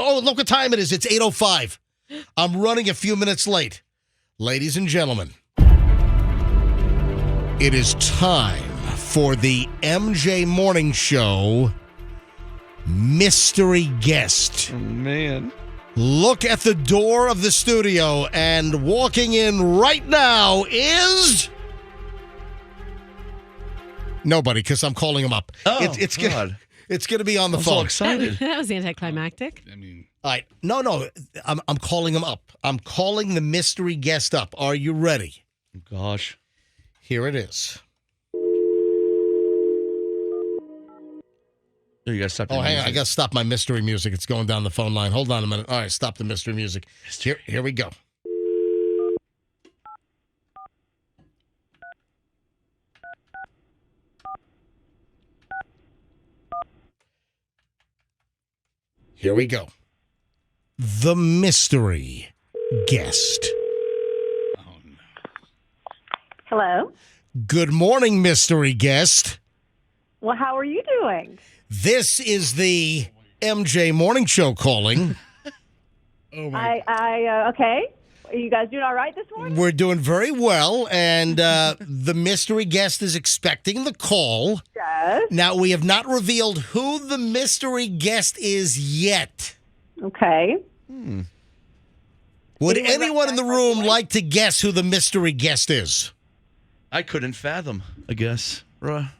Oh, look what time it is. It's 8:05. I'm running a few minutes late. Ladies and gentlemen, it is time for the MJ Morning Show mystery guest. Oh, man. Look at the door of the studio, and walking in right now is... nobody, because I'm calling him up. Oh, it's God. It's going to be on the I'm phone. so excited. That was anticlimactic. All right. No. I'm calling him up. I'm calling the mystery guest up. Are you ready? Gosh. Here it is. You got to stop. Oh, hang on. I got to stop my mystery music. It's going down the phone line. Hold on a minute. All right. Stop the mystery music. Here we go. Here we go. The mystery guest. Hello. Good morning, mystery guest. Well, how are you doing? This is the MJ Morning Show calling. Okay. Are you guys doing all right this morning? We're doing very well, and the mystery guest is expecting the call. Yes. Now, we have not revealed who the mystery guest is yet. Okay. Would Anyone anyone in the recognize room my voice? like to guess who the mystery guest is? I couldn't fathom, I guess.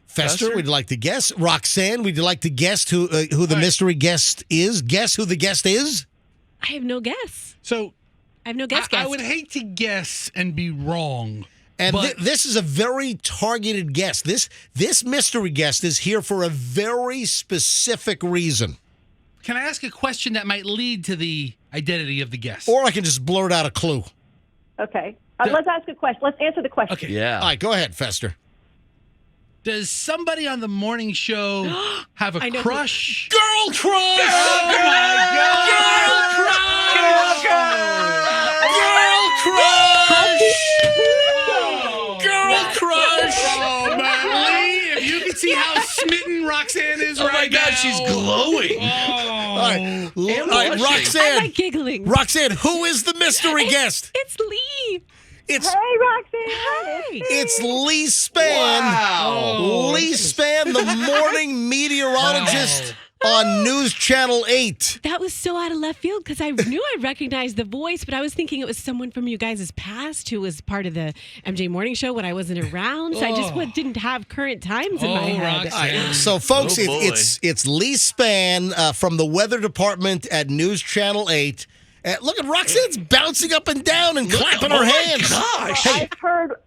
Fester, would you like to guess? Roxanne, would you like to guess who the mystery guest is? Guess who the guest is? I have no guess. So I have no guess. I would hate to guess and be wrong. And But- this is a very targeted guess. This mystery guest is here for a very specific reason. Can I ask a question that might lead to the identity of the guest? Or I can just blurt out a clue. Okay. Let's ask a question. Let's answer the question. Okay. Yeah. All right, go ahead, Fester. Does somebody on the morning show have a I know crush? Girl crush! Oh my God! Girl crush! Oh man, Lee, if you could see how smitten Roxanne is Oh my right God, now. she's glowing. All right, And blushing. I Roxanne. like giggling. Roxanne, who is the mystery guest? It's Lee. It's Hey, Roxanne. Hi. it's Lee Spann. Wow. Lee Spann, the morning meteorologist on News Channel 8. That was so out of left field because I knew I recognized the voice, but I was thinking it was someone from you guys' past who was part of the MJ Morning Show when I wasn't around. So I just didn't have current times in my head. Roxanne. All right, so, folks, Oh, boy. it's Lee Spann from the weather department at News Channel 8. Look at Roxanne's bouncing up and down and clapping her hands. Gosh. Hey,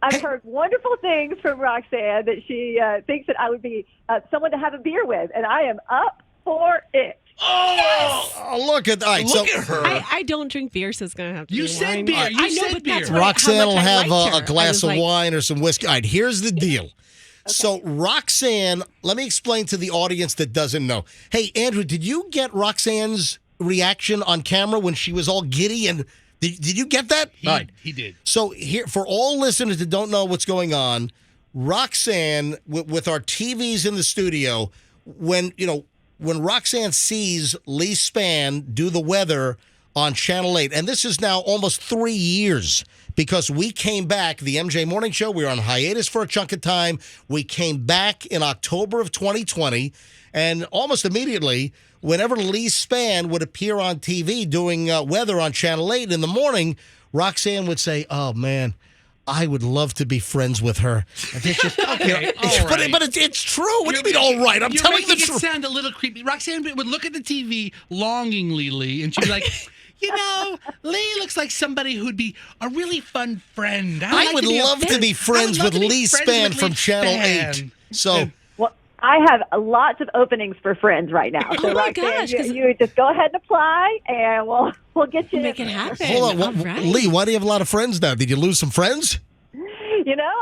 I've heard wonderful things from Roxanne that she thinks that I would be someone to have a beer with, and I am up for it. oh, look at Look at her. I don't drink beer, so it's going to have to You be said wine. beer. You I know, said but that's beer. what- Roxanne how will much I have liked a her. I glass was of like, wine or some whiskey. All right, here's the deal. So, Roxanne, let me explain to the audience that doesn't know. Hey, Andrew, did you get Roxanne's reaction on camera when she was all giddy? And did you get that? All right. He did. So, here, for all listeners that don't know what's going on, Roxanne, with our TVs in the studio, when Roxanne sees Lee Spann do the weather on Channel 8, and this is now almost 3 years because we came back, the MJ Morning Show, we were on hiatus for a chunk of time. We came back in October of 2020, and almost immediately, whenever Lee Spann would appear on TV doing weather on Channel 8 in the morning, Roxanne would say, oh, man, I would love to be friends with her. Okay, all right. But it's true. What do you mean, all right? I'm You're telling the making it truth. sound a little creepy. Roxanne would look at the TV longingly, Lee, and she'd be like, Lee looks like somebody who'd be a really fun friend. I like would to be a love to friend- be friends I would with love to be Lee friends Spann with from Lee Channel Spann. 8. So, Well, I have lots of openings for friends right now. So, Oh my Roxanne, gosh, 'cause- you just go ahead and apply, and we'll get you Make in it there. happen. hold on. All right. Lee, why do you have a lot of friends now? Did you lose some friends? You know,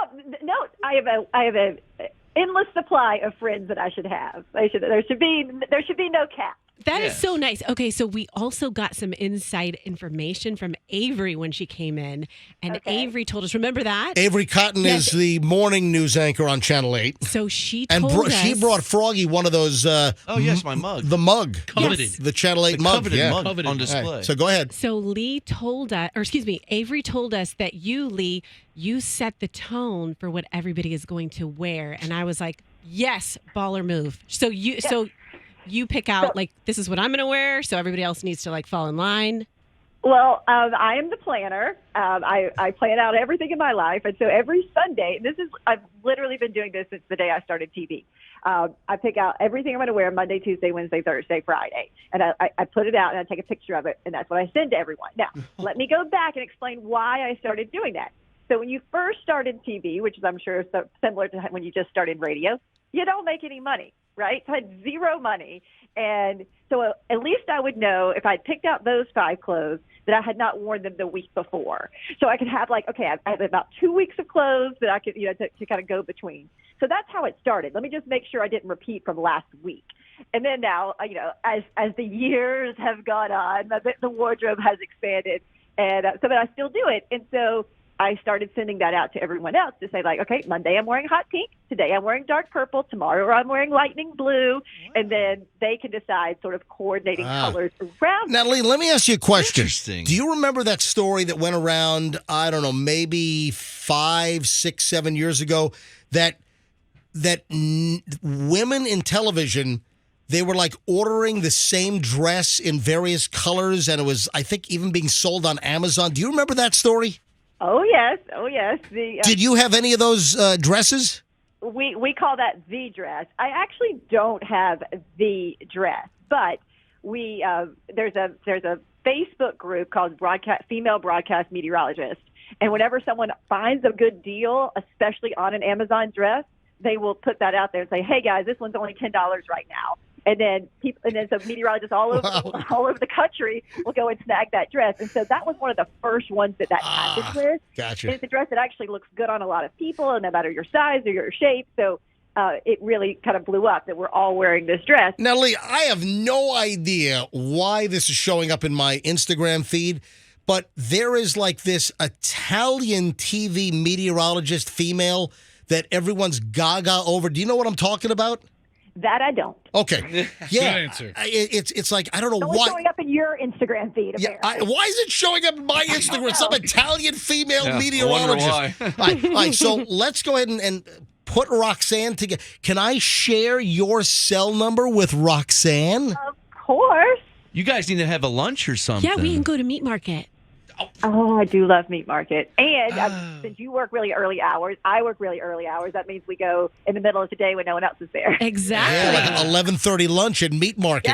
no, I have a endless supply of friends that I should have. There should be no cap. That is Yes. so nice. Okay, so we also got some inside information from Avery when she came in, and Okay. Avery told us. Remember that? Avery Cotton is the morning news anchor on Channel 8. So she And told us. she brought Froggy one of those. Oh, yes, my mug. The mug. Coveted. The Channel 8 The mug. coveted yeah. mug Coveted on mug. All display. right, so go ahead. So Lee told us, or excuse me, Avery told us that you, Lee, you set the tone for what everybody is going to wear, and I was like, yes, baller move. So you pick out like this is what I'm going to wear, so everybody else needs to like fall in line. Well, I am the planner. I plan out everything in my life. And so every Sunday, I've literally been doing this since the day I started TV. I pick out everything I'm going to wear Monday, Tuesday, Wednesday, Thursday, Friday. And I put it out and I take a picture of it. And that's what I send to everyone. Now, let me go back and explain why I started doing that. So when you first started TV, which is I'm sure so similar to when you just started radio, you don't make any money, right? So I had zero money. And so at least I would know if I'd picked out those 5 clothes that I had not worn them the week before. So I could have like, okay, I have about 2 weeks of clothes that I could, to kind of go between. So that's how it started. Let me just make sure I didn't repeat from last week. And then now, as the years have gone on, the wardrobe has expanded. And but I still do it. And so I started sending that out to everyone else to say, like, okay, Monday I'm wearing hot pink. Today I'm wearing dark purple. Tomorrow I'm wearing lightning blue. And then they can decide sort of coordinating colors around. Natalie, let me ask you a question. Interesting. Do you remember that story that went around, I don't know, maybe 5, 6, 7 years ago, that women in television, they were like ordering the same dress in various colors, and it was, I think, even being sold on Amazon. Do you remember that story? Oh, yes. Did you have any of those dresses? We call that the dress. I actually don't have the dress, but there's a Facebook group called Female Broadcast Meteorologists, and whenever someone finds a good deal, especially on an Amazon dress, they will put that out there and say, "Hey guys, this one's only $10 right now." And then so meteorologists all over the country will go and snag that dress. And so that was one of the first ones that happened with. Gotcha. And it's a dress that actually looks good on a lot of people, no matter your size or your shape. So it really kind of blew up that we're all wearing this dress. Natalie, I have no idea why this is showing up in my Instagram feed, but there is like this Italian TV meteorologist female that everyone's gaga over. Do you know what I'm talking about? That I don't. Okay. Yeah. Good answer. It's like, I don't know It's only why. showing up in your Instagram feed, Yeah, apparently. why is it showing up in my Instagram? Some Italian female Yeah, I meteorologist. wonder why. All right, so let's go ahead and put Roxanne together. Can I share your cell number with Roxanne? Of course. You guys need to have a lunch or something. Yeah, we can go to Meat Market. Oh, I do love Meat Market. And since you work really early hours, I work really early hours. That means we go in the middle of the day when no one else is there. Exactly. Yeah, like 11:30 lunch at Meat Market.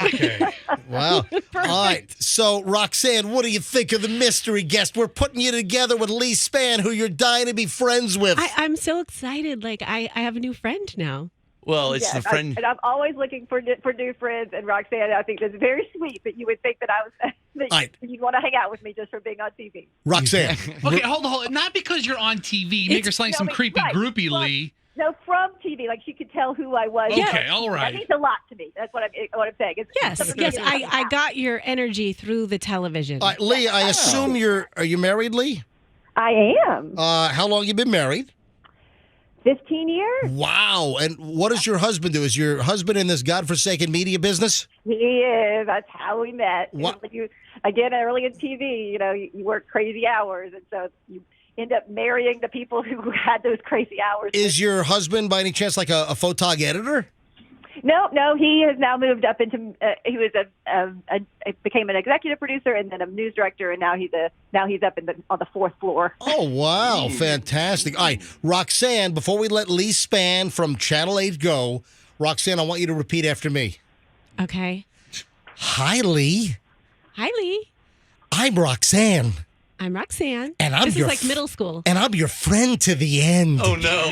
Okay. Wow. All right. So, Roxanne, what do you think of the mystery guest? We're putting you together with Lee Spann, who you're dying to be friends with. I'm so excited. Like I have a new friend now. Well, it's Yes, the friend. and I'm always looking for new friends. And Roxanne, I think that's very sweet that you would think that I was that Right. you'd want to hang out with me just for being on TV. Roxanne. Okay, hold on. Not because you're on TV. Make her sound like some creepy right. groupie, Well, Lee. No, from TV, like she could tell who I was. Okay, all right. That means a lot to me. That's what I'm saying. It's Yes, something yes. that I got your energy through the television. All right, Lee, I assume are you married, Lee? I am. How long you been married? 15 years. Wow. And what does your husband do? Is your husband in this godforsaken media business? He is. That's how we met. What? Again, early in TV, you work crazy hours, and so you end up marrying the people who had those crazy hours. Is your husband, by any chance, like a photog editor? No. He has now moved up into. He was became an executive producer and then a news director, and now he's up on the 4th floor. Oh, wow. Fantastic. All right, Roxanne, before we let Lee Spann from Channel 8 go, Roxanne, I want you to repeat after me. Okay. Hi, Lee. Hi, Lee. I'm Roxanne. I'm Roxanne. And I'm this your is like middle school. And I'm your friend to the end. Oh, no.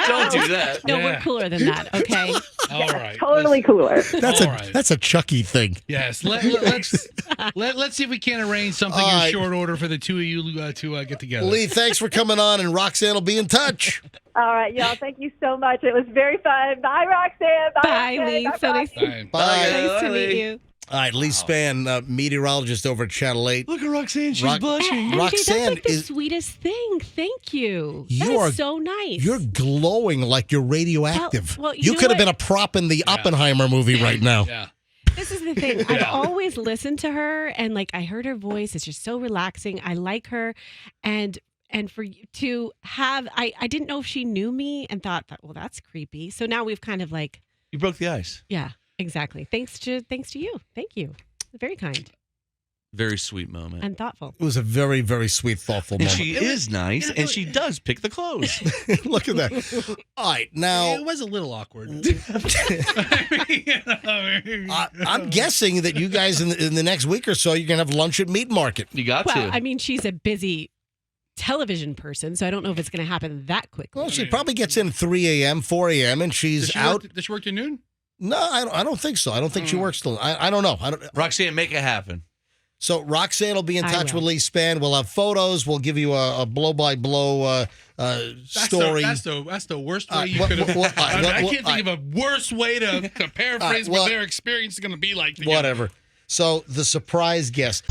Don't do that. No, Yeah. we're cooler than that, okay? All right. Totally cooler. That's All a right. that's a Chucky thing. Yes. Let's see if we can't arrange something All in right. short order for the two of you to get together. Lee, thanks for coming on, and Roxanne will be in touch. All right, y'all. Thank you so much. It was very fun. Bye, Roxanne. Bye, Roxanne. Lee. Bye, So nice, All right. Bye. nice to meet you. All right, Lee Spann, meteorologist over at Channel 8. Look at Roxanne. She's Rock- blushing. MJ, Roxanne that's like the is- sweetest thing. Thank you. That You is are- so nice. You're glowing like you're radioactive. Well, you you know could have what? been a prop in the Oppenheimer movie right now. Yeah. This is the thing. I've always listened to her, and like I heard her voice. It's just so relaxing. I like her, and for you to have, I didn't know if she knew me, and thought that, well, that's creepy. So now we've kind of like, You broke the ice. yeah, exactly. Thanks to you. Thank you. Very kind Very sweet moment. and thoughtful. It was a very, very sweet, thoughtful And moment. she is nice, and she does pick the clothes. Look at that. All right, now It was a little awkward. I'm guessing that you guys in the next week or so you're gonna have lunch at Meat Market. You got Well, to. I mean, she's a busy television person, so I don't know if it's going to happen that quickly. Well, she probably gets in 3 a.m., 4 a.m., and she's out. Does she work till noon? No, I don't think so. I don't think she works till. I don't know. Roxanne, make it happen. So Roxanne will be in I touch will. with Lee Spann. We'll have photos. We'll give you a blow-by-blow story. That's the worst way you what- could have. what- I what- can't think of a worse way to paraphrase well- what their experience is going to be like. Together. Whatever. So the surprise guest.